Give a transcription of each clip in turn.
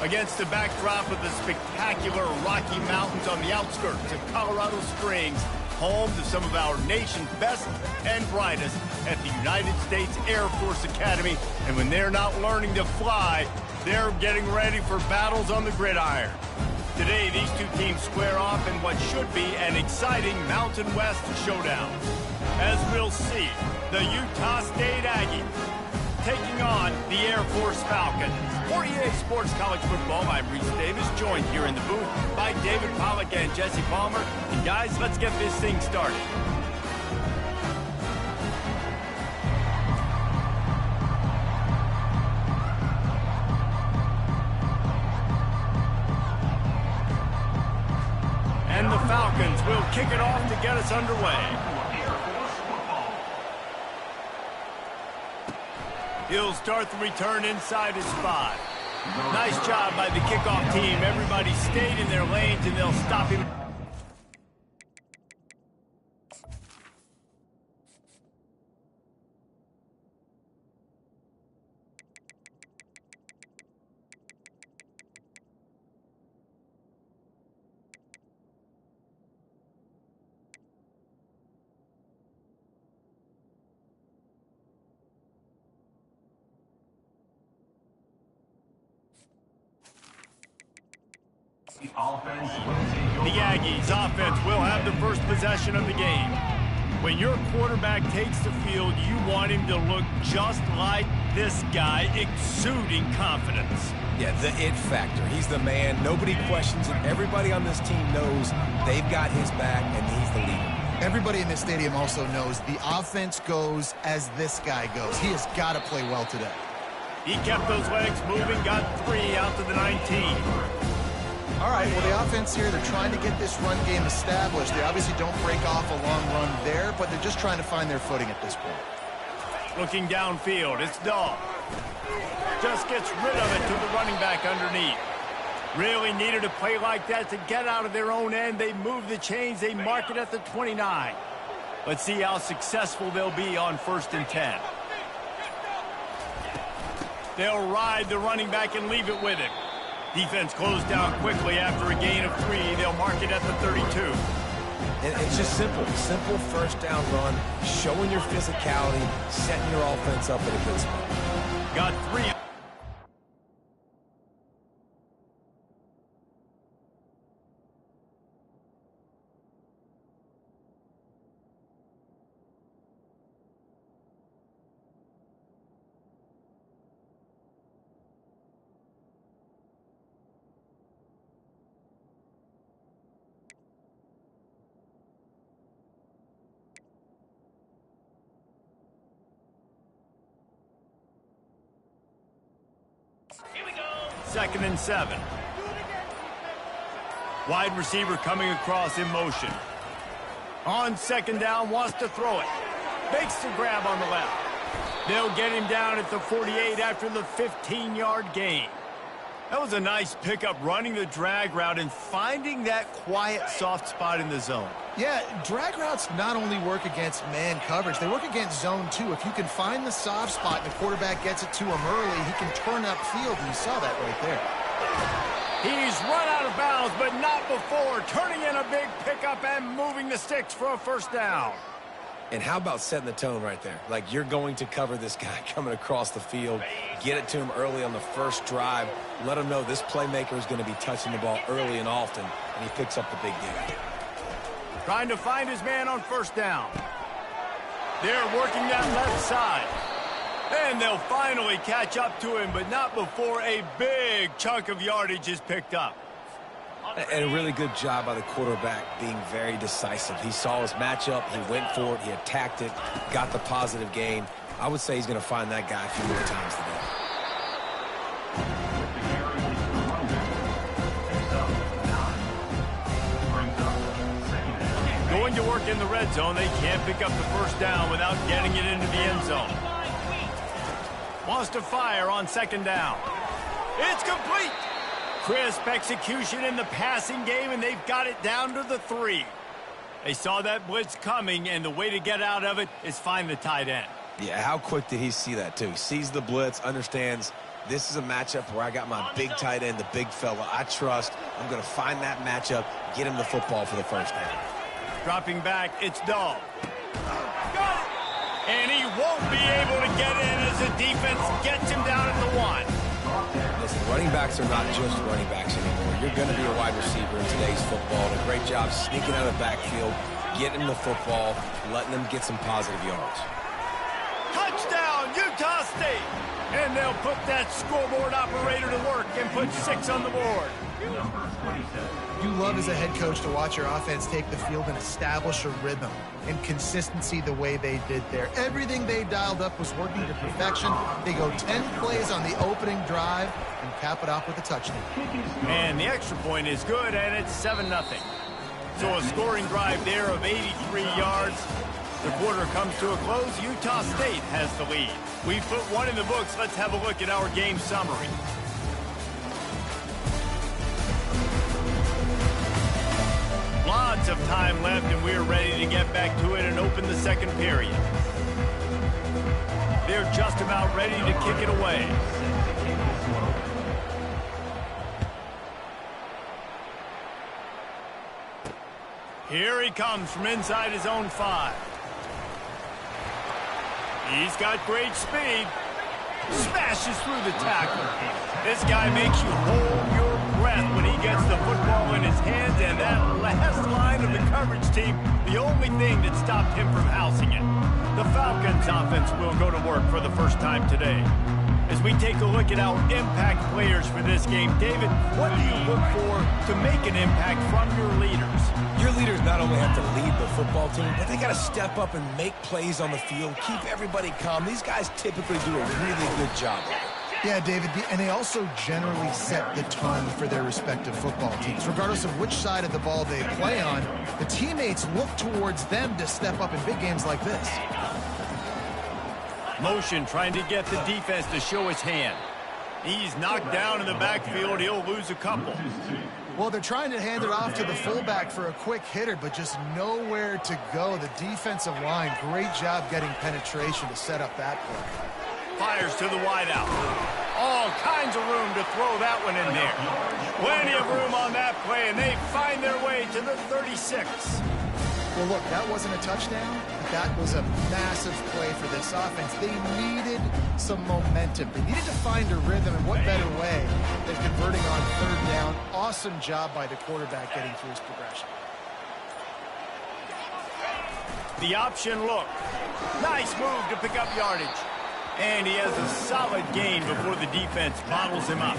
Against the backdrop of the spectacular Rocky Mountains on the outskirts of Colorado Springs, home to some of our nation's best and brightest at the United States Air Force Academy. And when they're not learning to fly, they're getting ready for battles on the gridiron. Today, these two teams square off in what should be an exciting Mountain West showdown. As we'll see, the Utah State Aggies taking on the Air Force Falcons. For EA Sports College Football, I'm Reese Davis, joined here in the booth by David Pollack and Jesse Palmer. And guys, let's get this thing started. And the Falcons will kick it off to get us underway. He'll start the return inside his spot. Nice job by the kickoff team. Everybody stayed in their lanes, and they'll stop him. The Aggies offense will have the first possession of the game. When your quarterback takes the field, you want him to look just like this guy, exuding confidence. Yeah, the it factor. He's the man. Nobody questions it. Everybody on this team knows they've got his back, and he's the leader. Everybody in this stadium also knows the offense goes as this guy goes. He has got to play well today. He kept those legs moving, got 3 out to the 19. All right, well, the offense here, they're trying to get this run game established. They obviously don't break off a long run there, but they're just trying to find their footing at this point. Looking downfield, it's Dahl. Just gets rid of it to the running back underneath. Really needed a play like that to get out of their own end. They move the chains. They mark it at the 29. Let's see how successful they'll be on 1st and 10. They'll ride the running back and leave it with him. Defense closed down quickly after a gain of 3. They'll mark it at the 32. And it's just simple. Simple first down run, showing your physicality, setting your offense up at a good spot. Got 3. Here we go. 2nd and 7. Wide receiver coming across in motion. On 2nd down, wants to throw it. Makes the grab on the left. They'll get him down at the 48 after the 15-yard gain. That was a nice pickup, running the drag route and finding that quiet, soft spot in the zone. Yeah, drag routes not only work against man coverage, they work against zone too. If you can find the soft spot and the quarterback gets it to him early, he can turn upfield, and you saw that right there. He's run out of bounds, but not before, turning in a big pickup and moving the sticks for a 1st down. And how about setting the tone right there? Like, you're going to cover this guy coming across the field, get it to him early on the first drive, let him know this playmaker is going to be touching the ball early and often, and he picks up the big game. Trying to find his man on 1st down. They're working that left side. And they'll finally catch up to him, but not before a big chunk of yardage is picked up. And a really good job by the quarterback being very decisive. He saw his matchup, he went for it, he attacked it, got the positive gain. I would say he's going to find that guy a few more times today. Going to work in the red zone, they can't pick up the 1st down without getting it into the end zone. Wants to fire on 2nd down. It's complete. Crisp execution in the passing game, and they've got it down to the 3. They saw that blitz coming, and the way to get out of it is find the tight end. Yeah, how quick did he see that, too? He sees the blitz, understands This is a matchup where I got my big tight end, the big fella I trust. I'm going to find that matchup, get him the football for the first down. Dropping back, it's Dahl. And he won't be able to get in as the defense gets him down at the 1. Listen, running backs are not just running backs anymore. You're going to be a wide receiver in today's football. And a great job sneaking out of the backfield, getting the football, letting them get some positive yards. Touchdown, Utah State! And they'll put that scoreboard operator to work and put 6 on the board. You love as a head coach to watch your offense take the field and establish a rhythm and consistency the way they did there. Everything they dialed up was working to perfection. They go 10 plays on the opening drive and cap it off with a touchdown. And the extra point is good, and it's 7-0. So a scoring drive there of 83 yards. The quarter comes to a close. Utah State has the lead. We've put 1 in the books. Let's have a look at our game summary. Lots of time left, and we're ready to get back to it and open the second period. They're just about ready to kick it away. Here he comes from inside his own 5. He's got great speed. Smashes through the tackle. This guy makes you hold your breath when he gets the football in his hands, and that last line of the coverage team, the only thing that stopped him from housing it. The Falcons offense will go to work for the first time today. As we take a look at our impact players for this game, David, what do you look for to make an impact from your leaders? Your leaders not only have to lead the football team, but they got to step up and make plays on the field, keep everybody calm. These guys typically do a really good job of it. Yeah, David, and they also generally set the tone for their respective football teams. Regardless of which side of the ball they play on, the teammates look towards them to step up in big games like this. Motion trying to get the defense to show his hand. He's knocked down in the backfield. He'll lose a couple. Well, they're trying to hand it off to the fullback for a quick hitter, but just nowhere to go. The defensive line, great job getting penetration to set up that play. Fires to the wideout. All kinds of room to throw that one in there. Plenty of room on that play, and they find their way to the 36. Well, look, that wasn't a touchdown. That was a massive play for this offense. They needed some momentum. They needed to find a rhythm, and what better way than converting on 3rd down. Awesome job by the quarterback getting through his progression. The option look. Nice move to pick up yardage. And he has a solid gain before the defense bottles him up.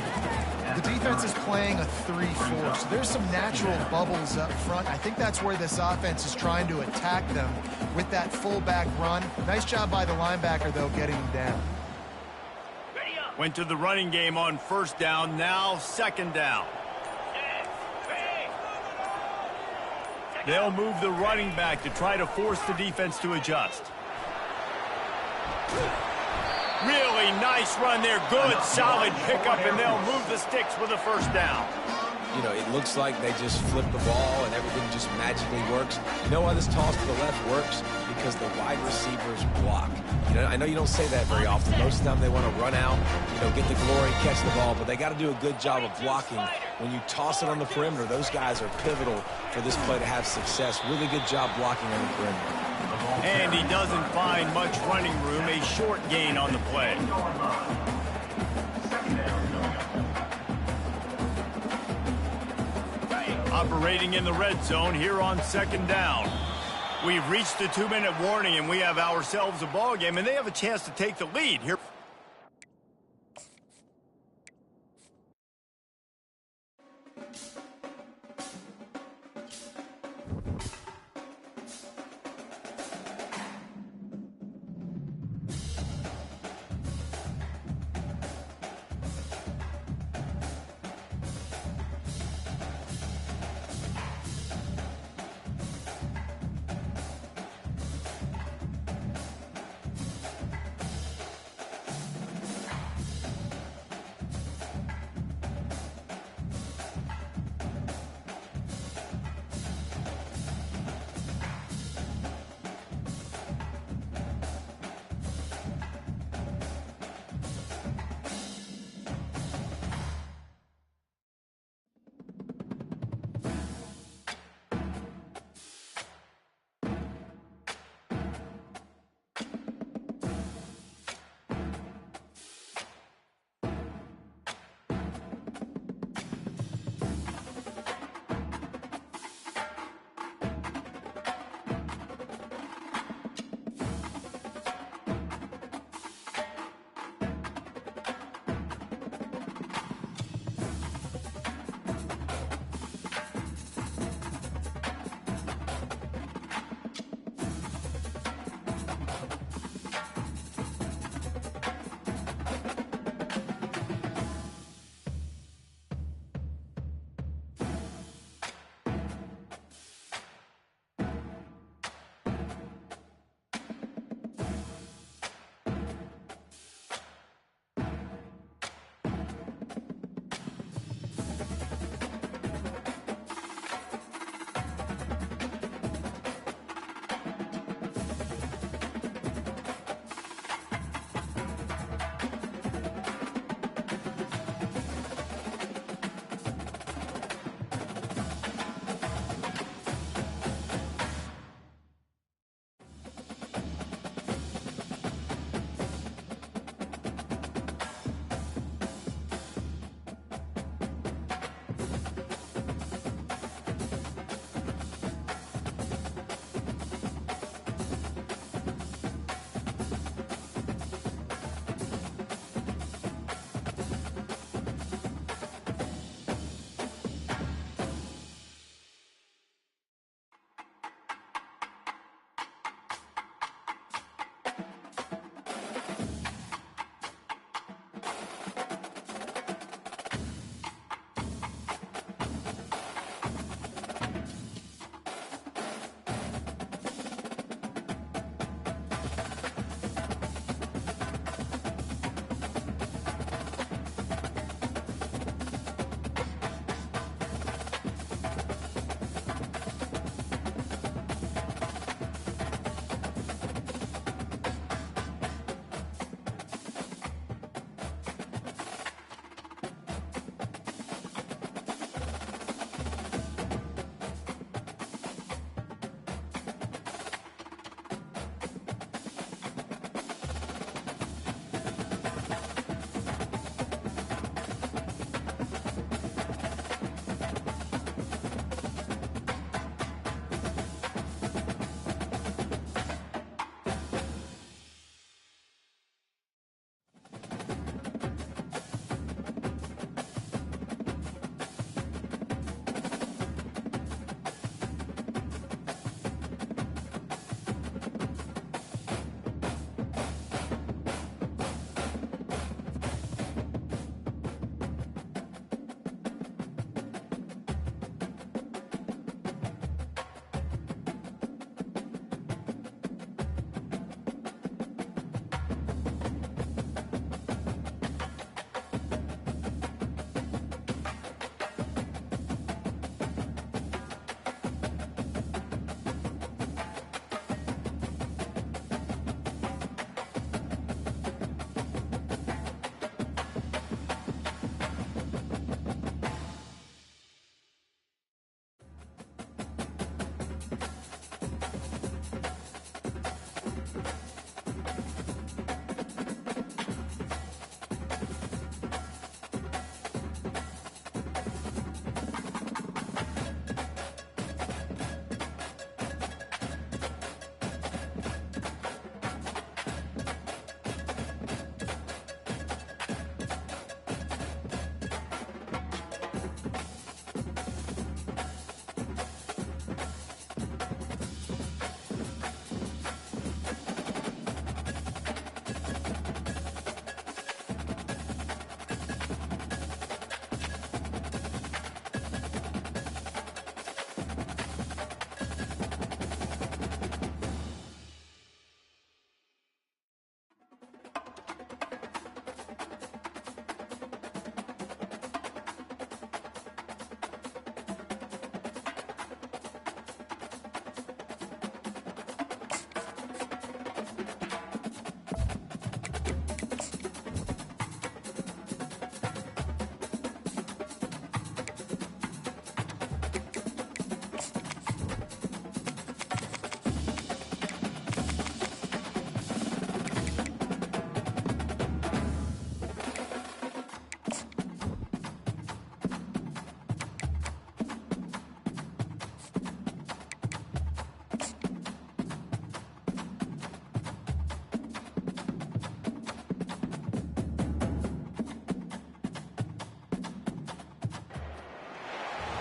The defense is playing a 3-4, so there's some natural bubbles up front. I think that's where this offense is trying to attack them with that fullback run. Nice job by the linebacker, though, getting him down. Went to the running game on 1st down, now 2nd down. They'll move the running back to try to force the defense to adjust. Really nice run there. Good, solid pickup, and they'll move the sticks with a 1st down. You know, it looks like they just flip the ball and everything just magically works. You know why this toss to the left works? Because the wide receivers block. You know, I know you don't say that very often. Most of the time they want to run out, you know, get the glory, catch the ball, but they got to do a good job of blocking. When you toss it on the perimeter, those guys are pivotal for this play to have success. Really good job blocking on the perimeter. And he doesn't find much running room, a short gain on the play. Operating in the red zone here on 2nd down. We've reached the 2-minute warning, and we have ourselves a ball game, and they have a chance to take the lead here.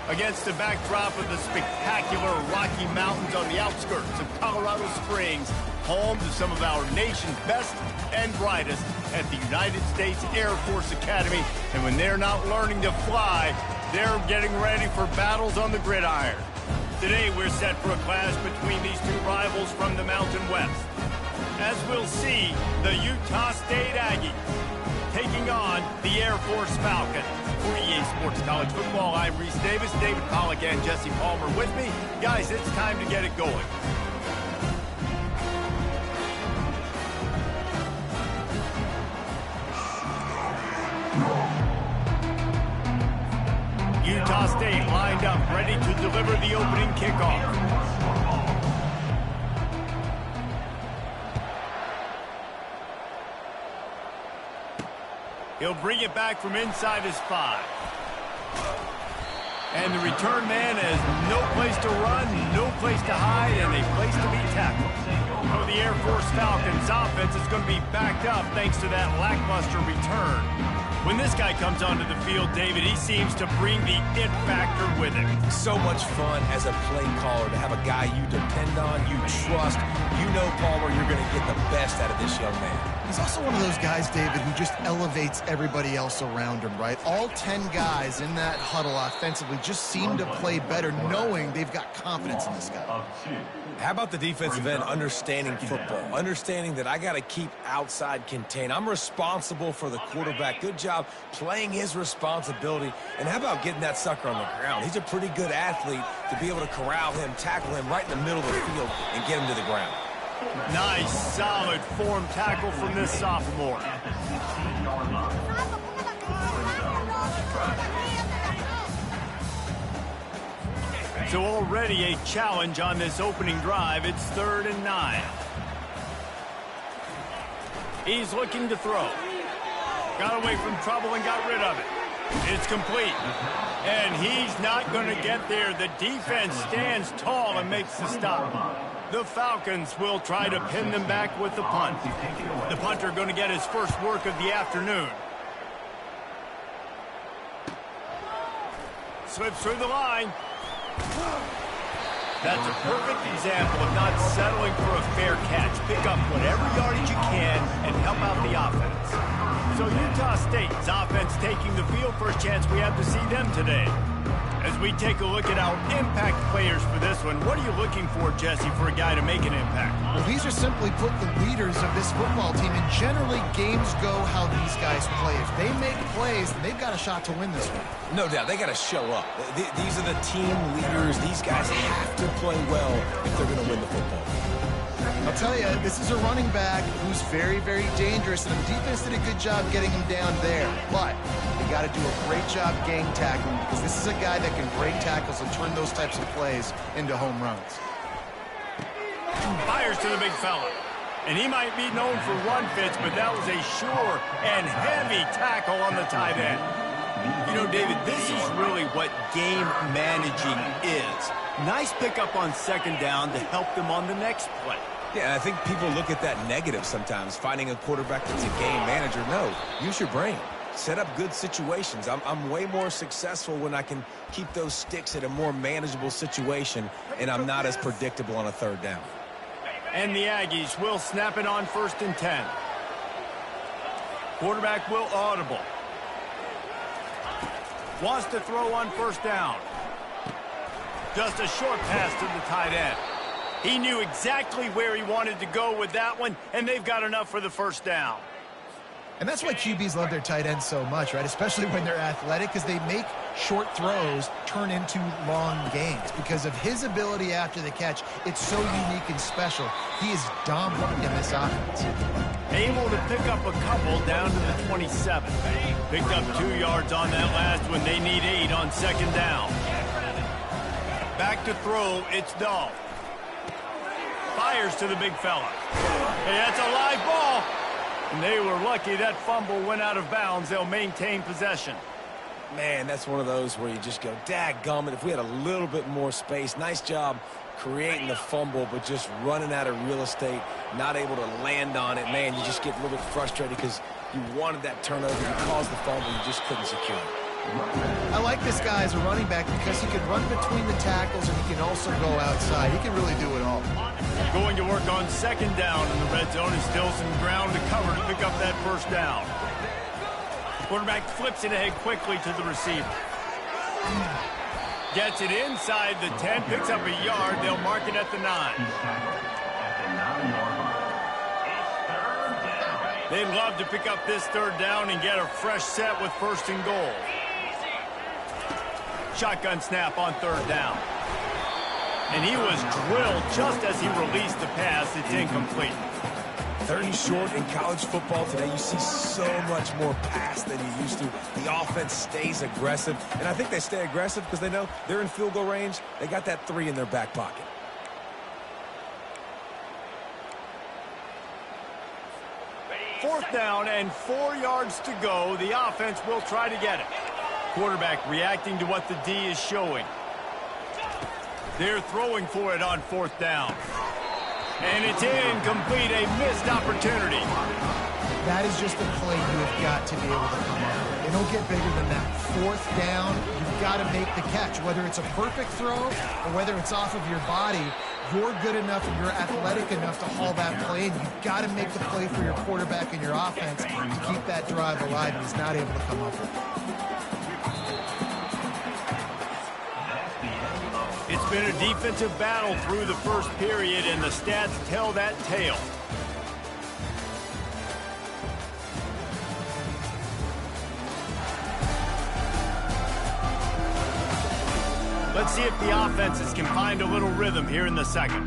Against the backdrop of the spectacular Rocky Mountains on the outskirts of Colorado Springs, home to some of our nation's best and brightest at the United States Air Force Academy. And when they're not learning to fly, they're getting ready for battles on the gridiron. Today, we're set for a clash between these two rivals from the Mountain West. As we'll see, the Utah State Aggies taking on the Air Force Falcons. For EA Sports College Football, I'm Reese Davis, David Pollack, and Jesse Palmer with me. Guys, it's time to get it going. Utah State lined up, ready to deliver the opening kickoff. He'll bring it back from inside his 5. And the return man has no place to run, no place to hide, and a place to be tackled. So the Air Force Falcons offense is going to be backed up thanks to that lackluster return. When this guy comes onto the field, David, he seems to bring the it factor with him. So much fun as a play caller to have a guy you depend on, you trust. You know, Palmer, you're going to get the best out of this young man. He's also one of those guys, David, who just elevates everybody else around him, right? All 10 guys in that huddle offensively just seem to play better knowing they've got confidence in this guy. How about the defensive end understanding football, understanding that I got to keep outside contained. I'm responsible for the quarterback. Good job playing his responsibility. And how about getting that sucker on the ground? He's a pretty good athlete to be able to corral him, tackle him right in the middle of the field and get him to the ground. Nice, solid form tackle from this sophomore. So already a challenge on this opening drive. It's 3rd and 9. He's looking to throw. Got away from trouble and got rid of it. It's complete. And he's not going to get there. The defense stands tall and makes the stop. The Falcons will try to pin them back with the punt. The punter going to get his first work of the afternoon. Slips through the line. That's a perfect example of not settling for a fair catch. Pick up whatever yardage you can and help out the offense. So Utah State's offense taking the field. First chance we have to see them today. As we take a look at our impact players for this one, what are you looking for, Jesse, for a guy to make an impact? Well, these are simply put the leaders of this football team, and generally games go how these guys play. If they make plays, then they've got a shot to win this one. No doubt, they got to show up. These are the team leaders. These guys have to play well if they're going to win the football. I'll tell you, this is a running back who's very, very dangerous, and the defense did a good job getting him down there. But they got to do a great job gang tackling, because this is a guy that can break tackles and turn those types of plays into home runs. Fires to the big fella. And he might be known for run fits, but that was a sure and heavy tackle on the tight end. You know, David, this is really what game managing is. Nice pickup on 2nd down to help them on the next play. Yeah, I think people look at that negative sometimes, finding a quarterback that's a game manager. No, use your brain. Set up good situations. I'm way more successful when I can keep those sticks at a more manageable situation, and I'm not as predictable on a 3rd down. And the Aggies will snap it on 1st and 10. Quarterback will audible. Wants to throw on 1st down. Just a short pass to the tight end. He knew exactly where he wanted to go with that one, and they've got enough for the 1st down. And that's why QBs love their tight ends so much, right? Especially when they're athletic, because they make short throws turn into long gains. Because of his ability after the catch, it's so unique and special. He is dominant in this offense. Able to pick up a couple down to the 27. Picked up 2 yards on that last one. They need 8 on 2nd down. Back to throw, it's Dahl. Fires to the big fella. Hey, that's a live ball. And they were lucky that fumble went out of bounds. They'll maintain possession. Man, that's one of those where you just go, dadgummit, if we had a little bit more space. Nice job creating the fumble, but just running out of real estate, not able to land on it. Man, you just get a little bit frustrated because you wanted that turnover. You caused the fumble. You just couldn't secure it. I like this guy as a running back because he can run between the tackles and he can also go outside. He can really do it all. Going to work on second down in the red zone, and still some ground to cover to pick up that first down. Quarterback flips it ahead quickly to the receiver. Gets it inside the 10, picks up a yard. They'll mark it at the 9. They'd love to pick up this third down and get a fresh set with first and goal. Shotgun snap on third down. And he was drilled just as he released the pass. It's incomplete. 30 short in college football today. You see so much more pass than you used to. The offense stays aggressive. And I think they stay aggressive because they know they're in field goal range. They got that 3 in their back pocket. Fourth down and 4 yards to go. The offense will try to get it. Quarterback reacting to what the D is showing. They're throwing for it on fourth down. And it's incomplete, a missed opportunity. That is just a play you have got to be able to come up with. They don't get bigger than that. Fourth down, you've got to make the catch. Whether it's a perfect throw or whether it's off of your body, you're good enough and you're athletic enough to haul that play in. You've got to make the play for your quarterback and your offense to keep that drive alive, and he's not able to come up with it. It's been a defensive battle through the first period, and the stats tell that tale. Let's see if the offenses can find a little rhythm here in the second.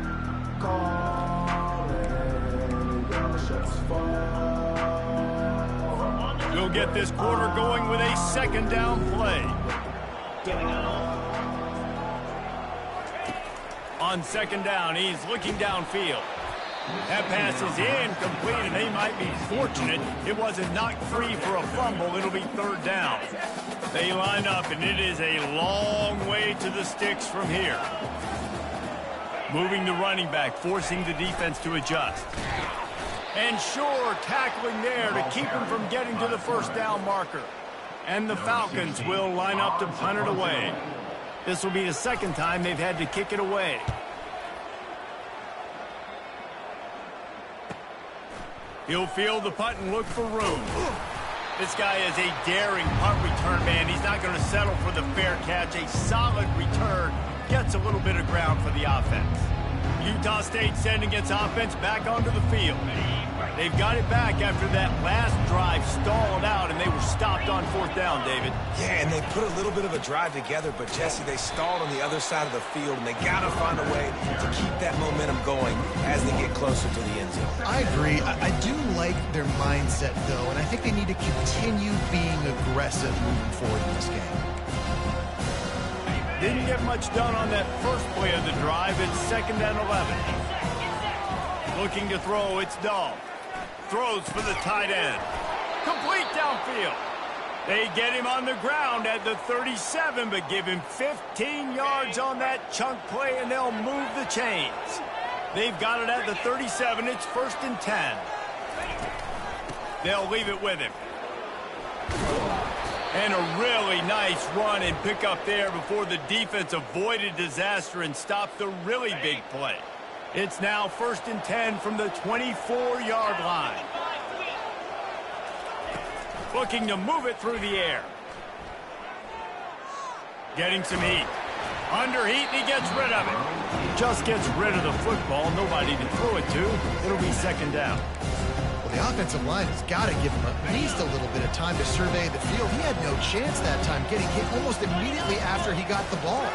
We'll get this quarter going with a second down play. On second down, he's looking downfield. That pass is incomplete, and they might be fortunate it wasn't knocked free for a fumble. It'll be third down. They line up, and it is a long way to the sticks from here. Moving the running back, forcing the defense to adjust. And sure, tackling there to keep him from getting to the first down marker. And the Falcons will line up to punt it away. This will be the second time they've had to kick it away. He'll field the punt and look for room. This guy is a daring punt return man. He's not going to settle for the fair catch. A solid return gets a little bit of ground for the offense. Utah State sending its offense back onto the field. They've got it back after that last drive stalled out, and they were stopped on fourth down, David. Yeah, and they put a little bit of a drive together, but, Jesse, they stalled on the other side of the field, and they got to find a way to keep that momentum going as they get closer to the end zone. I agree. I do like their mindset, though, and I think they need to continue being aggressive moving forward in this game. Didn't get much done on that first play of the drive. It's second and 11. Looking to throw, it's Dahl. Throws for the tight end. Complete downfield. They get him on the ground at the 37, but give him 15 yards on that chunk play, and they'll move the chains. They've got it at the 37. It's first and 10. They'll leave it with him. And a really nice run and pick up there before the defense avoided disaster and stopped the really big play. It's now first and 10 from the 24-yard line. Looking to move it through the air. Getting some heat. Under heat, and he gets rid of it. Just gets rid of the football. Nobody to throw it to. It'll be second down. Well, the offensive line has got to give him at least a little bit of time to survey the field. He had no chance that time, getting hit almost immediately after he got the ball.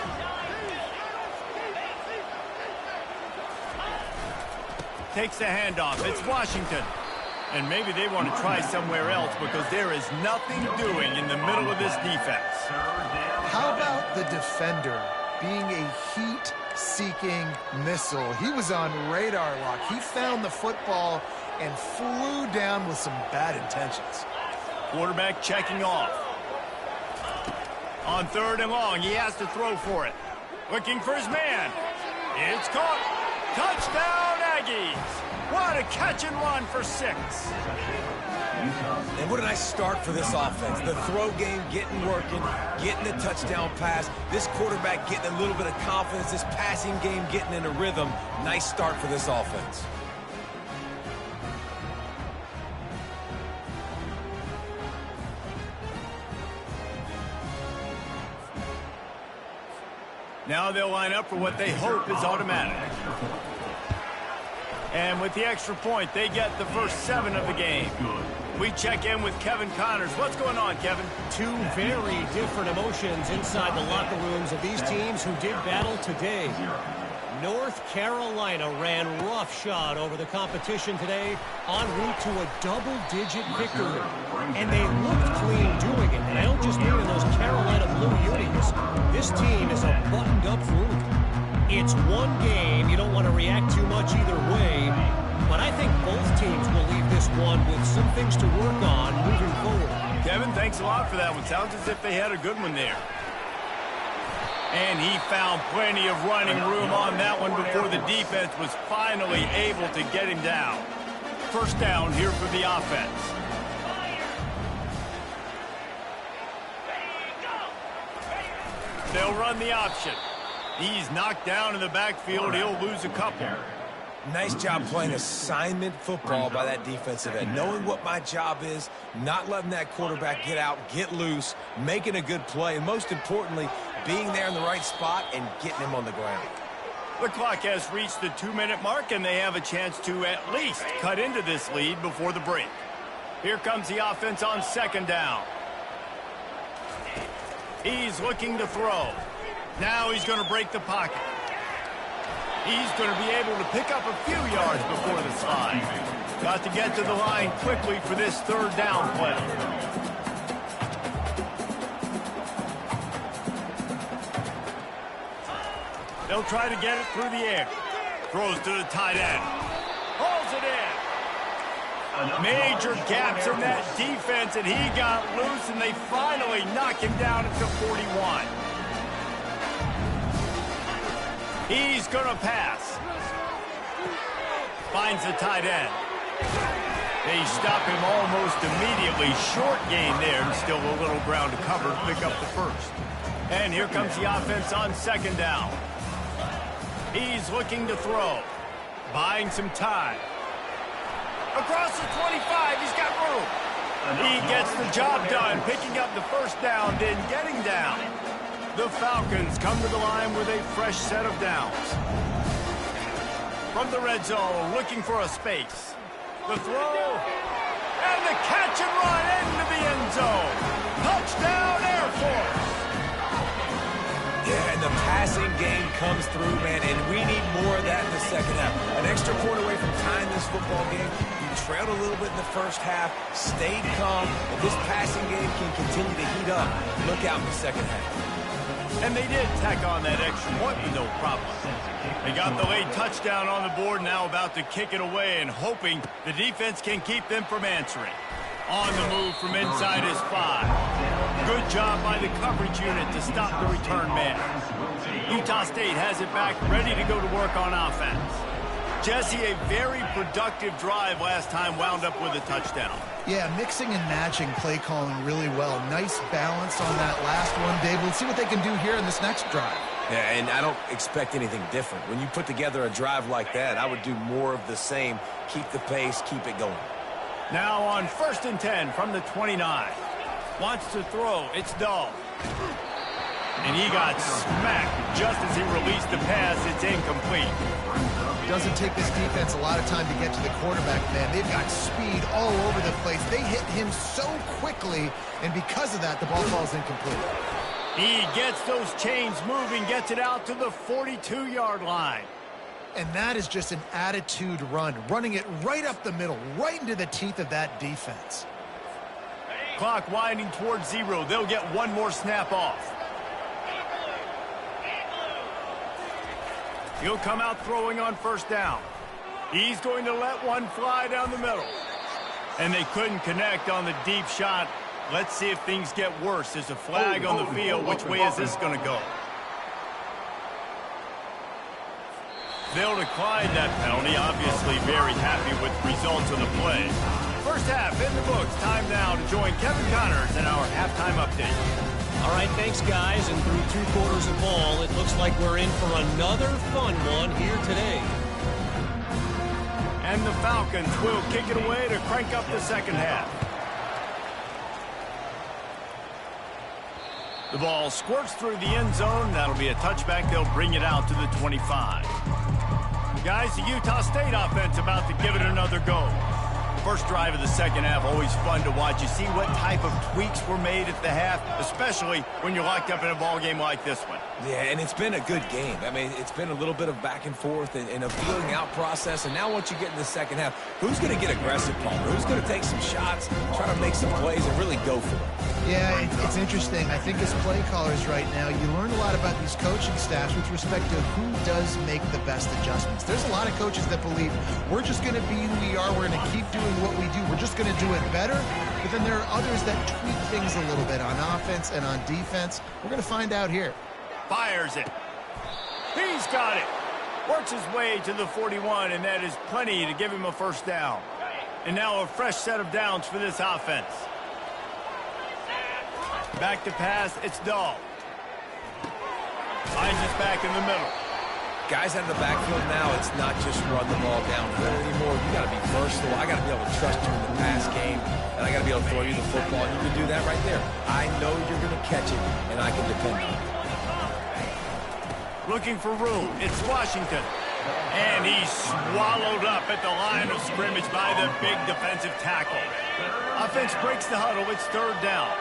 Takes the handoff. It's Washington. And maybe they want to try somewhere else because there is nothing doing in the middle of this defense. How about the defender being a heat-seeking missile? He was on radar lock. He found the football and flew down with some bad intentions. Quarterback checking off. On third and long, he has to throw for it. Looking for his man. It's caught. Touchdown, Aggies! What a catch and run for 6. And what a nice start for this offense. The throw game getting working, getting the touchdown pass. This quarterback getting a little bit of confidence. This passing game getting in a rhythm. Nice start for this offense. Now they'll line up for what they hope is automatic. And with the extra point, they get the first 7 of the game. We check in with Kevin Connors. What's going on, Kevin? Two very different emotions inside the locker rooms of these teams who did battle today. North Carolina ran roughshod over the competition today en route to a double-digit victory. And they looked clean doing it. And I don't just mean in those Carolina blue unis. This team is a buttoned-up group. It's one game. You don't want to react too much either way. But I think both teams will leave this one with some things to work on moving forward. Kevin, thanks a lot for that one. Sounds as if they had a good one there. And he found plenty of running room on that one before the defense was finally able to get him down. First down here for the offense. They'll run the option. He's knocked down in the backfield. He'll lose a couple. Nice job playing assignment football by that defensive end. Knowing what my job is, not letting that quarterback get out, get loose, making a good play, and most importantly, being there in the right spot and getting him on the ground. The clock has reached the 2-minute mark, and they have a chance to at least cut into this lead before the break. Here comes the offense on second down. He's looking to throw. Now he's going to break the pocket. He's going to be able to pick up a few yards before the slide. Got to get to the line quickly for this third down play. They'll try to get it through the air. Throws to the tight end. Hauls it in. Major gaps in that defense, and he got loose, and they finally knock him down at the 41. He's going to pass. Finds the tight end. They stop him almost immediately. Short gain there, and still a little ground to cover to pick up the first. And here comes the offense on second down. He's looking to throw. Buying some time. Across the 25, he's got room. He gets the job done, picking up the first down, then getting down. The Falcons come to the line with a fresh set of downs. From the red zone, looking for a space. The throw, and the catch and run into the end zone. Touchdown, Air Force. Yeah, and the passing game comes through, man, and we need more of that in the second half. An extra point away from tying this football game. You trailed a little bit in the first half, stayed calm, and this passing game can continue to heat up. Look out in the second half. And they did tack on that extra point with no problem. They got the late touchdown on the board, now about to kick it away and hoping the defense can keep them from answering. On the move from inside his 5. Good job by the coverage unit to stop the return man. Utah State has it back, ready to go to work on offense. Jesse, a very productive drive last time, wound up with a touchdown. Yeah, mixing and matching play calling really well. Nice balance on that last one, Dave. We'll see what they can do here in this next drive. Yeah, and I don't expect anything different. When you put together a drive like that, I would do more of the same. Keep the pace, keep it going. Now on 1st and 10 from the 29. Wants to throw. It's Dahl. And he got smacked just as he released the pass. It's incomplete. Doesn't take this defense a lot of time to get to the quarterback, man. They've got speed all over the place. They hit him so quickly, and because of that, the ball falls incomplete. He gets those chains moving, gets it out to the 42-yard line. And that is just an attitude run, running it right up the middle, right into the teeth of that defense. Clock winding towards 0. They'll get one more snap off. He'll come out throwing on 1st down. He's going to let one fly down the middle. And they couldn't connect on the deep shot. Let's see if things get worse. There's a flag on the field. Which way is this going to go? They'll decline that penalty. Obviously very happy with the results of the play. First half in the books. Time now to join Kevin Connors in our halftime update. All right, thanks, guys. And through 2 quarters of ball, it looks like we're in for another fun one here today. And the Falcons will kick it away to crank up the second half. The ball squirts through the end zone. That'll be a touchback. They'll bring it out to the 25. Guys, the Utah State offense about to give it another go. First drive of the second half, always fun to watch. You see what type of tweaks were made at the half, especially when you're locked up in a ball game like this one. Yeah, and it's been a good game. I mean, it's been a little bit of back and forth and a feeling out process. And now once you get in the second half, who's going to get aggressive, Palmer? Who's going to take some shots, try to make some plays, and really go for it? Yeah, it's interesting. I think as play callers right now, you learn a lot about these coaching staffs with respect to who does make the best adjustments. There's a lot of coaches that believe we're just going to be who we are. We're going to keep doing what we do. We're just going to do it better. But then there are others that tweak things a little bit on offense and on defense. We're going to find out here. Fires it. He's got it. Works his way to the 41, and that is plenty to give him a first down. And now a fresh set of downs for this offense. Back to pass, it's Dahl. Finds us back in the middle. Guys out of the backfield now, it's not just run the ball downfield anymore. You got to be versatile. I got to be able to trust you in the pass game, and I got to be able to throw you the football. And you can do that right there. I know you're going to catch it, and I can depend on it. Looking for room, it's Washington. And he's swallowed up at the line of scrimmage by the big defensive tackle. Offense breaks the huddle, it's third down.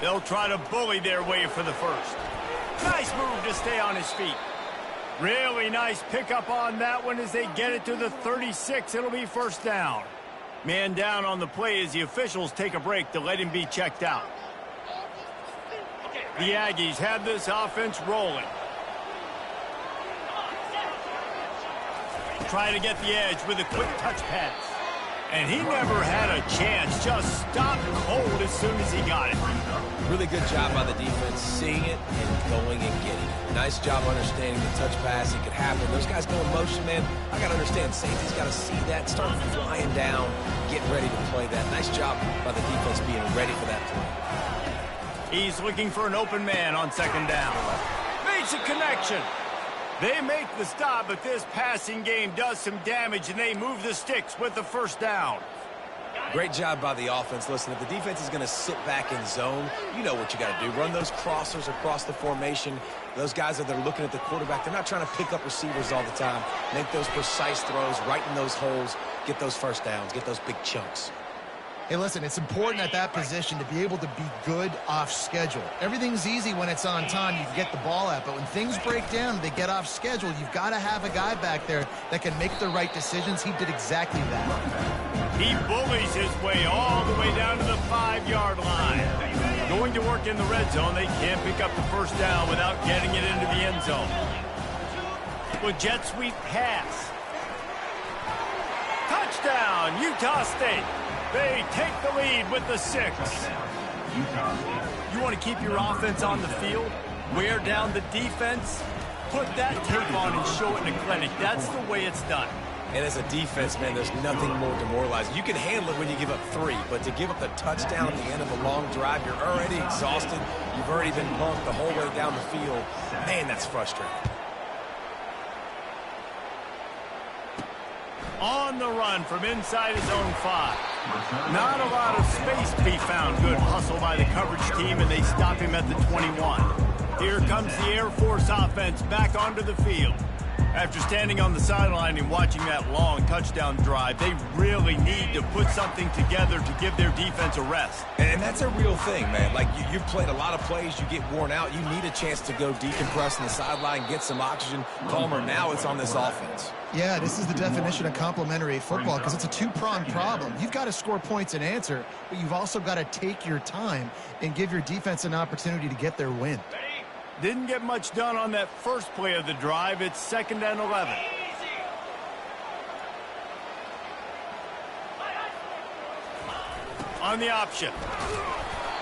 They'll try to bully their way for the first. Nice move to stay on his feet. Really nice pickup on that one as they get it to the 36. It'll be first down. Man down on the play as the officials take a break to let him be checked out. The Aggies have this offense rolling. Trying to get the edge with a quick touch pass. And he never had a chance. Just stopped cold as soon as he got it. Really good job by the defense, seeing it and going and getting it. Nice job understanding the touch pass. It could happen. Those guys go in motion, man. I got to understand. Safety's got to see that, start flying down, get ready to play that. Nice job by the defense being ready for that play. He's looking for an open man on second down. Makes a connection. They make the stop, but this passing game does some damage, and they move the sticks with the first down. Great job by the offense. Listen, if the defense is going to sit back in zone, you know what you got to do. Run those crossers across the formation. Those guys that are looking at the quarterback, they're not trying to pick up receivers all the time. Make those precise throws, right in those holes, get those first downs, get those big chunks. Hey, listen, it's important at that position to be able to be good off schedule. Everything's easy when it's on time. You can get the ball out. But when things break down, they get off schedule. You've got to have a guy back there that can make the right decisions. He did exactly that. He bullies his way all the way down to the 5-yard line. Going to work in the red zone. They can't pick up the first down without getting it into the end zone. With jet sweep pass. Touchdown, Utah State. They take the lead with the 6. You want to keep your offense on the field? Wear down the defense? Put that tape on and show it in a clinic. That's the way it's done. And as a defense, man, there's nothing more demoralizing. You can handle it when you give up 3, but to give up the touchdown at the end of a long drive, you're already exhausted. You've already been bumped the whole way down the field. Man, that's frustrating. On the run from inside his own 5. Not a lot of space to be found. Good hustle by the coverage team, and they stop him at the 21. Here comes the Air Force offense back onto the field. After standing on the sideline and watching that long touchdown drive, they really need to put something together to give their defense a rest. And that's a real thing, man. Like, you've played a lot of plays, you get worn out, you need a chance to go decompress on the sideline, get some oxygen. Palmer, now it's on this offense. Yeah, this is the definition of complementary football because it's a two-pronged problem. You've got to score points and answer, but you've also got to take your time and give your defense an opportunity to get their win. Didn't get much done on that first play of the drive. It's 2nd and 11. On the option.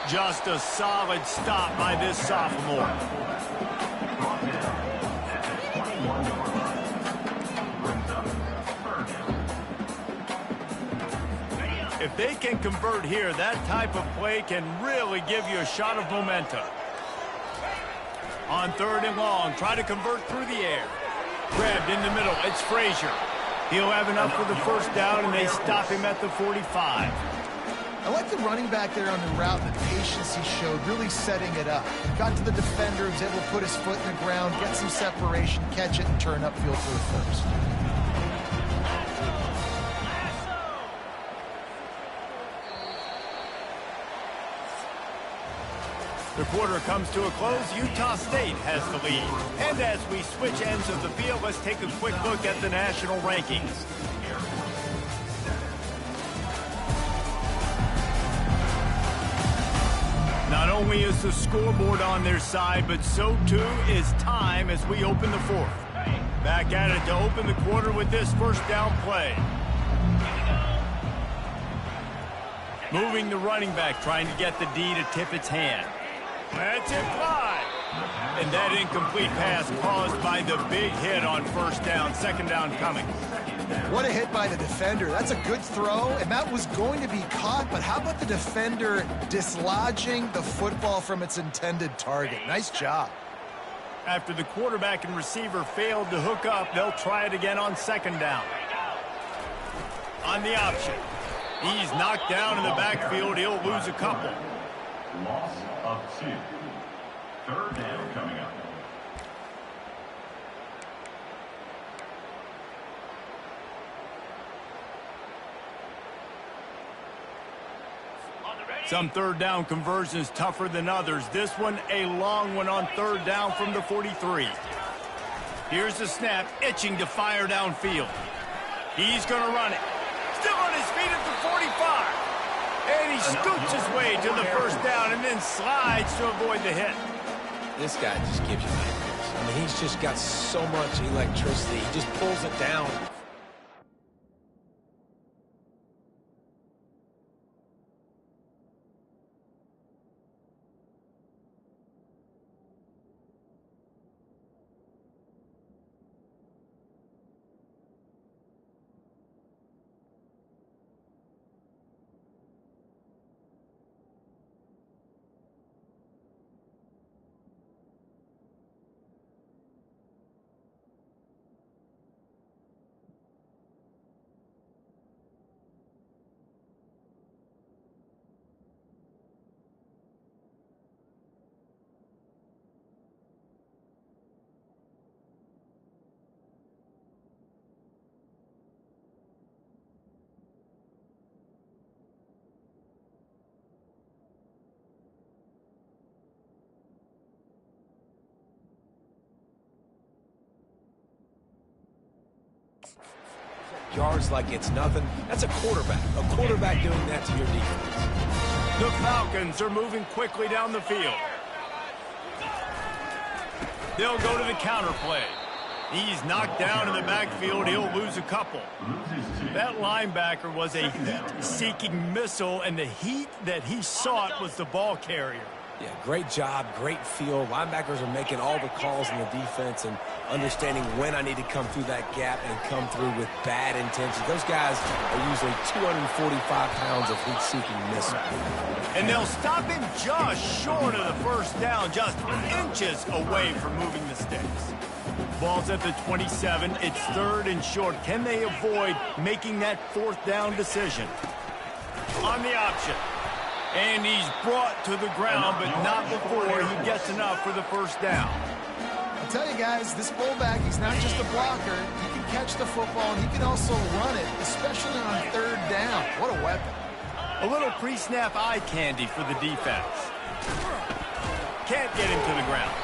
Just a solid stop by this sophomore. If they can convert here, that type of play can really give you a shot of momentum. On 3rd and long, try to convert through the air. Grabbed in the middle, it's Frazier. He'll have enough for the first down, and they stop him at the 45. I like the running back there on the route and the patience he showed, really setting it up. Got to the defender, was able to put his foot in the ground, get some separation, catch it, and turn upfield for the first. The quarter comes to a close. Utah State has the lead. And as we switch ends of the field, let's take a quick look at the national rankings. Not only is the scoreboard on their side, but so too is time as we open the fourth. Back at it to open the quarter with this first down play. Moving the running back, trying to get the D to tip its hand. That's implied. And that incomplete pass caused by the big hit on first down. Second down coming. What a hit by the defender. That's a good throw, and that was going to be caught, but how about the defender dislodging the football from its intended target? Nice job. After the quarterback and receiver failed to hook up, they'll try it again on second down. On the option. He's knocked down in the backfield. He'll lose a couple. Loss of 2. 3rd down coming up. Some third down conversions tougher than others. This one a long one on 3rd down from the 43. Here's the snap, itching to fire downfield. He's going to run it. Still on his feet at the 45. And he scoots his way to the first down and then slides to avoid the hit. This guy just gives you nightmares. I mean, he's just got so much electricity. He just pulls it down. Yards like it's nothing. That's a quarterback. A quarterback doing that to your defense. The Falcons are moving quickly down the field. They'll go to the counter play. He's knocked down in the backfield. He'll lose a couple. That linebacker was a heat-seeking missile, and the heat that he sought was the ball carrier. Yeah, great job, great feel. Linebackers are making all the calls in the defense and understanding when I need to come through that gap and come through with bad intentions. Those guys are usually 245 pounds of heat-seeking missile. And they'll stop him just short of the first down, just inches away from moving the sticks. Ball's at the 27. It's 3rd and short. Can they avoid making that 4th down decision? On the option. And he's brought to the ground, but not before he gets enough for the first down. I'll tell you guys, this fullback, he's not just a blocker. He can catch the football, and he can also run it, especially on 3rd down. What a weapon. A little pre-snap eye candy for the defense. Can't get him to the ground.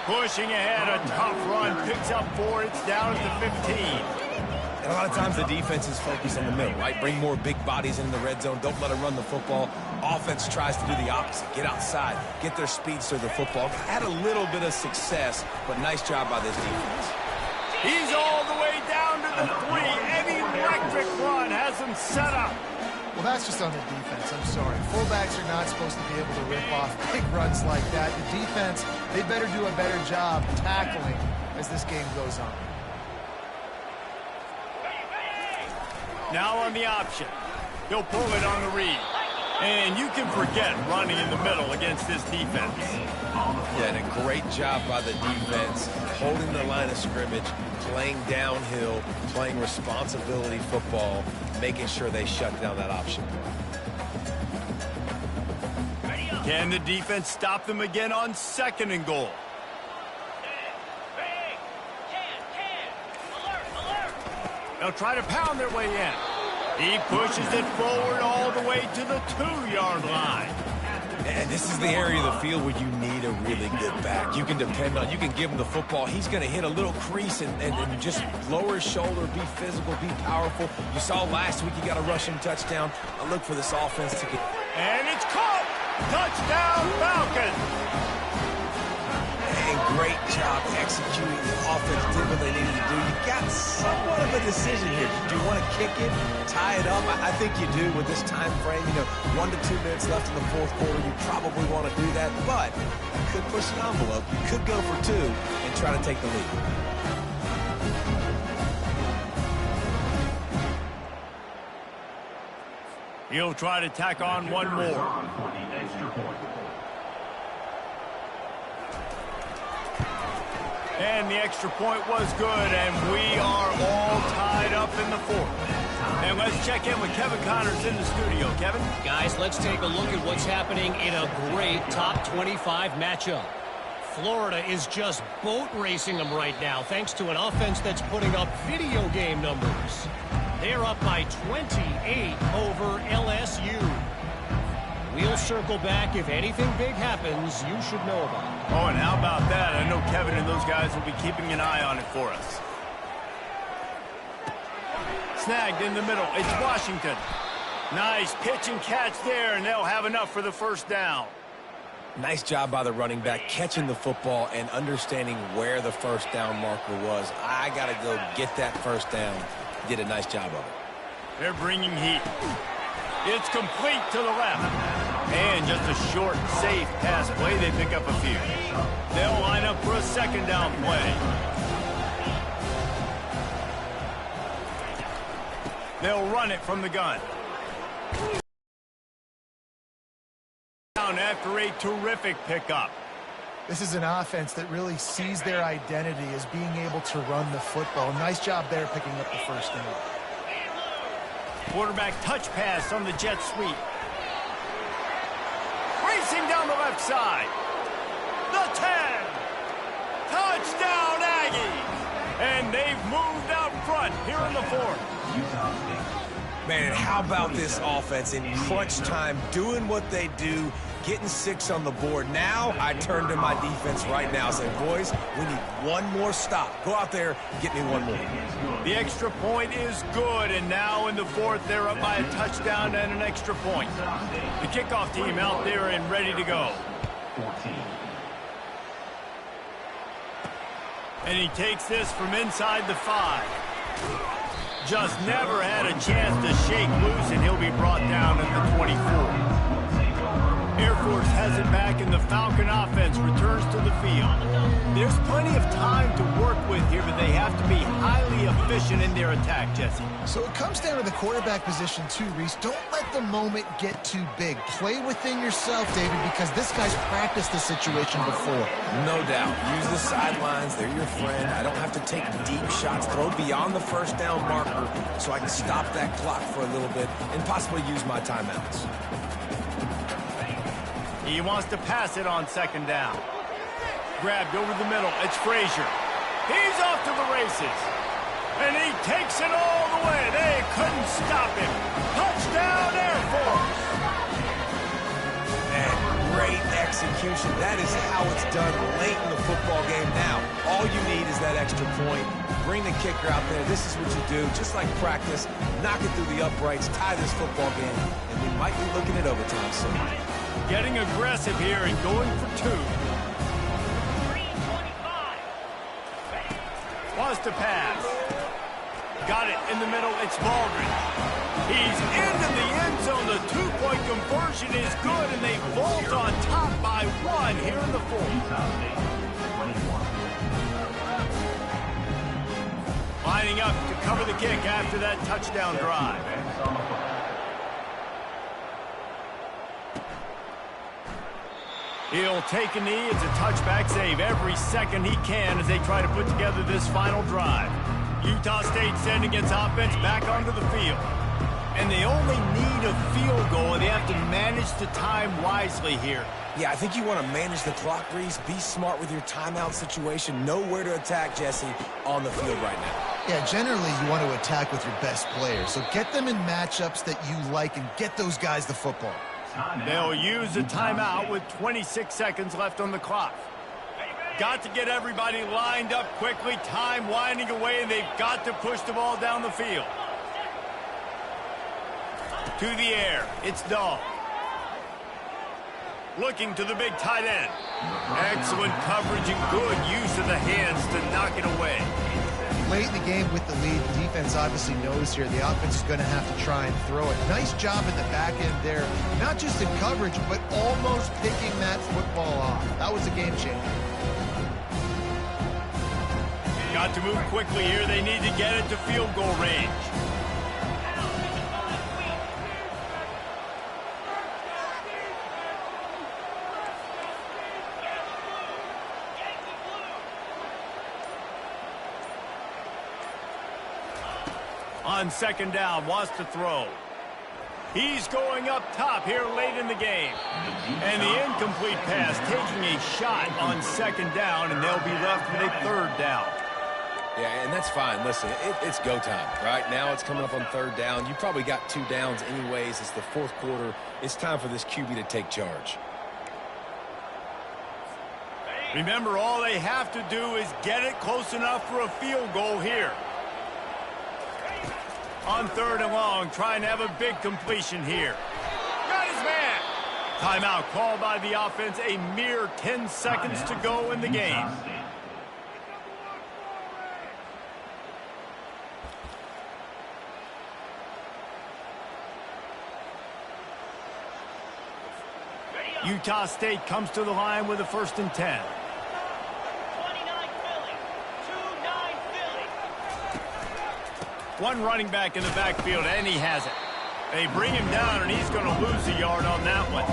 Pushing ahead, a tough run, picks up 4, it's down at the 15. And a lot of times the defense is focused in the middle, right? Bring more big bodies into the red zone. Don't let them run the football. Offense tries to do the opposite. Get outside. Get their speedster the football. Had a little bit of success, but nice job by this defense. He's all the way down to the 3. Any electric run has him set up. Well, that's just on the defense. I'm sorry. Fullbacks are not supposed to be able to rip off big runs like that. The defense, they better do a better job tackling as this game goes on. Now on the option. He'll pull it on the read. And you can forget running in the middle against this defense. Yeah, and a great job by the defense, holding the line of scrimmage, playing downhill, playing responsibility football, making sure they shut down that option. Can the defense stop them again on 2nd and goal? They'll try to pound their way in. He pushes it forward all the way to the 2-yard line. And this is the area of the field where you need a really good back. You can depend on, you can give him the football. He's going to hit a little crease and just lower his shoulder, be physical, be powerful. You saw last week he got a rushing touchdown. I look for this offense to get... And it's caught! Touchdown, Falcons! And great job executing. The offense did what they needed to do. You got somewhat of a decision here. Do you want to kick it, tie it up? I think you do with this time frame. You know, 1 to 2 minutes left in the 4th quarter. You probably want to do that, but you could push an envelope. You could go for 2 and try to take the lead. He'll try to tack on one more. For the extra point. And the extra point was good, and we are all tied up in the 4th. And let's check in with Kevin Connors in the studio. Kevin? Guys, let's take a look at what's happening in a great top 25 matchup. Florida is just boat racing them right now, thanks to an offense that's putting up video game numbers. They're up by 28 over LSU. We'll circle back. If anything big happens, you should know about it. Oh, and how about that? I know Kevin and those guys will be keeping an eye on it for us. Snagged in the middle. It's Washington. Nice pitch and catch there, and they'll have enough for the 1st down. Nice job by the running back, catching the football and understanding where the 1st down marker was. I got to go get that 1st down. Did a nice job of it. They're bringing heat. It's complete to the left. And just a short, safe pass play. They pick up a few. They'll line up for a 2nd down play. They'll run it from the gun. Down after a terrific pickup. This is an offense that really sees their identity as being able to run the football. Nice job there picking up the 1st down. Quarterback touch pass on the jet sweep. Racing down the left side. The 10. Touchdown, Aggies. And they've moved out front here in the 4th. Utah State. Man, how about this offense in crunch time, doing what they do, getting 6 on the board. Now I turn to my defense right now and say, boys, we need one more stop. Go out there, get me one more. The extra point is good, and now in the 4th, they're up by a touchdown and an extra point. The kickoff team out there and ready to go. 14. And he takes this from inside the 5. Just never had a chance to shake loose, and he'll be brought down at the 24. Air Force has it back, and the Falcon offense returns to the field. There's plenty of time to work with here, but they have to be highly efficient in their attack, Jesse. So it comes down to the quarterback position too, Reese. Don't let the moment get too big. Play within yourself, David, because this guy's practiced this situation before. No doubt. Use the sidelines. They're your friend. I don't have to take deep shots. Throw beyond the 1st down marker so I can stop that clock for a little bit and possibly use my timeouts. He wants to pass it on 2nd down. Grabbed over the middle. It's Frazier. He's off to the races. And he takes it all the way. They couldn't stop him. Touchdown, Air Force. And great execution. That is how it's done late in the football game. Now, all you need is that extra point. Bring the kicker out there. This is what you do. Just like practice, knock it through the uprights, tie this football game, and we might be looking at overtime soon. Getting aggressive here and going for 2. Wants to pass. Got it in the middle. It's Baldwin. He's into the end zone. The 2-point conversion is good, and they vault on top by 1 here in the 4th. Utah State. 21. Lining up to cover the kick after that touchdown drive. He'll take a knee. It's a touchback save every second he can as they try to put together this final drive. Utah State sending its offense back onto the field. And they only need a field goal, and they have to manage the time wisely here. Yeah, I think you want to manage the clock, Reese. Be smart with your timeout situation. Know where to attack, Jesse, on the field right now. Yeah, generally you want to attack with your best players. So get them in matchups that you like and get those guys the football. They'll use a timeout with 26 seconds left on the clock. Got to get everybody lined up quickly, time winding away, and they've got to push the ball down the field. To the air, it's Dahl. Looking to the big tight end. Excellent coverage and good use of the hands to knock it away. Late in the game with the lead, the defense obviously knows here the offense is going to have to try and throw it. Nice job at the back end there, not just in coverage, but almost picking that football off. That was a game changer. Got to move quickly here. They need to get it to field goal range. On second down, wants to throw. He's going up top here late in the game. And the incomplete pass taking a shot on second down, and they'll be left with a third down. Yeah, and that's fine. Listen, it's go time, right? Now it's coming up on third down. You probably got 2 downs anyways. It's the fourth quarter. It's time for this QB to take charge. Remember, all they have to do is get it close enough for a field goal here. On third and long, trying to have a big completion here. Got his man. Timeout called by the offense. A mere 10 seconds to go in the game. Utah State comes to the line with a 1st and 10. 29 Philly. 2-9 Philly. One running back in the backfield, and he has it. They bring him down, and he's going to lose a yard on that one.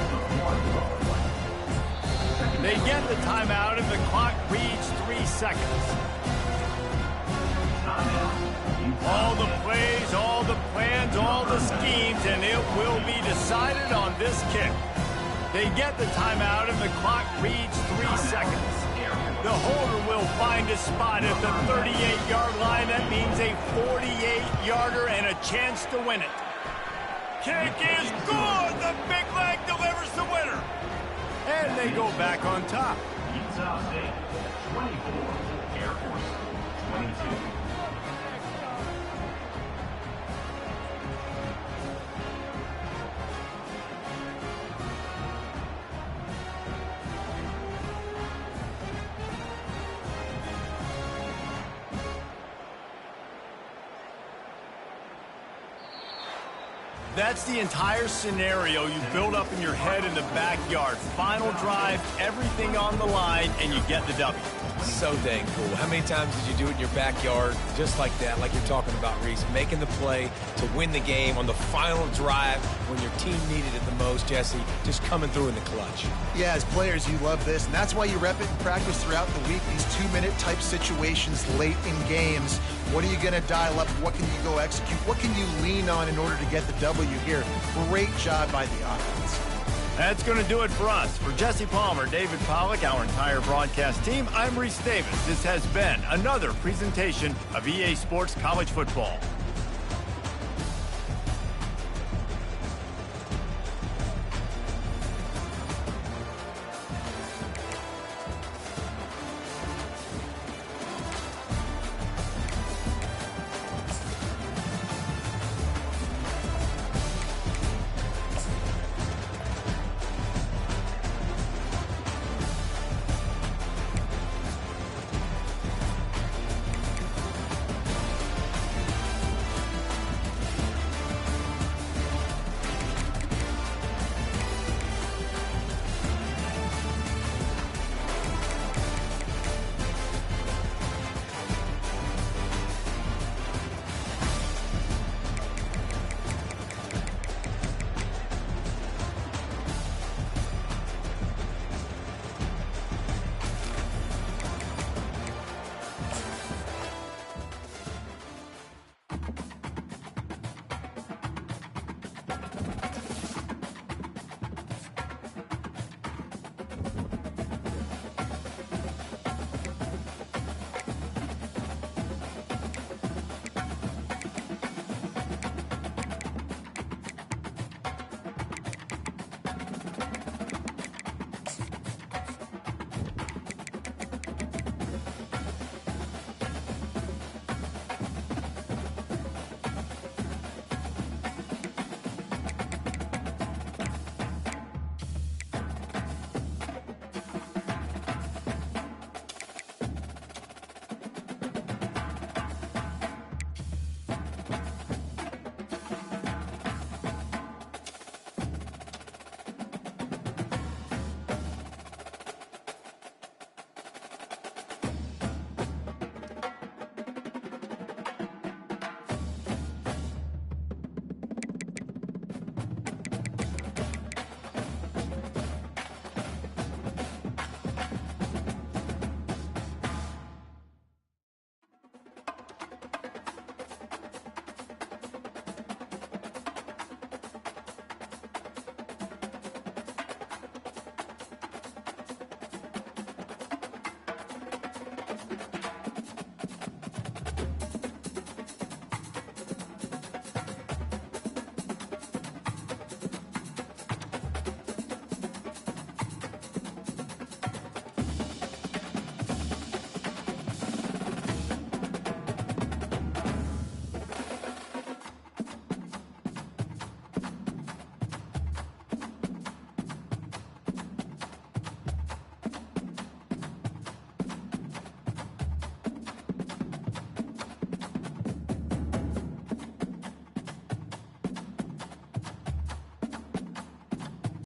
They get the timeout, and the clock reads 3 seconds. All the plays, all the plans, all the schemes, and it will be decided on this kick. They get the timeout, and the clock reads 3 seconds. The holder will find a spot at the 38-yard line. That means a 48-yarder and a chance to win it. Kick is good. The big leg delivers the winner. And they go back on top. Utah State, 24. Air Force, 22. That's the entire scenario you build up in your head in the backyard. Final drive, everything on the line, and you get the W. So dang cool. How many times did you do it in your backyard just like that, like you're talking about, Reese? Making the play to win the game on the final drive when your team needed it the most, Jesse. Just coming through in the clutch. Yeah, as players, you love this, and that's why you rep it in practice throughout the week. These 2-minute type situations late in games. What are you going to dial up? What can you go execute? What can you lean on in order to get the W here? Great job by the offense. That's going to do it for us. For Jesse Palmer, David Pollack, our entire broadcast team, I'm Reese Davis. This has been another presentation of EA Sports College Football.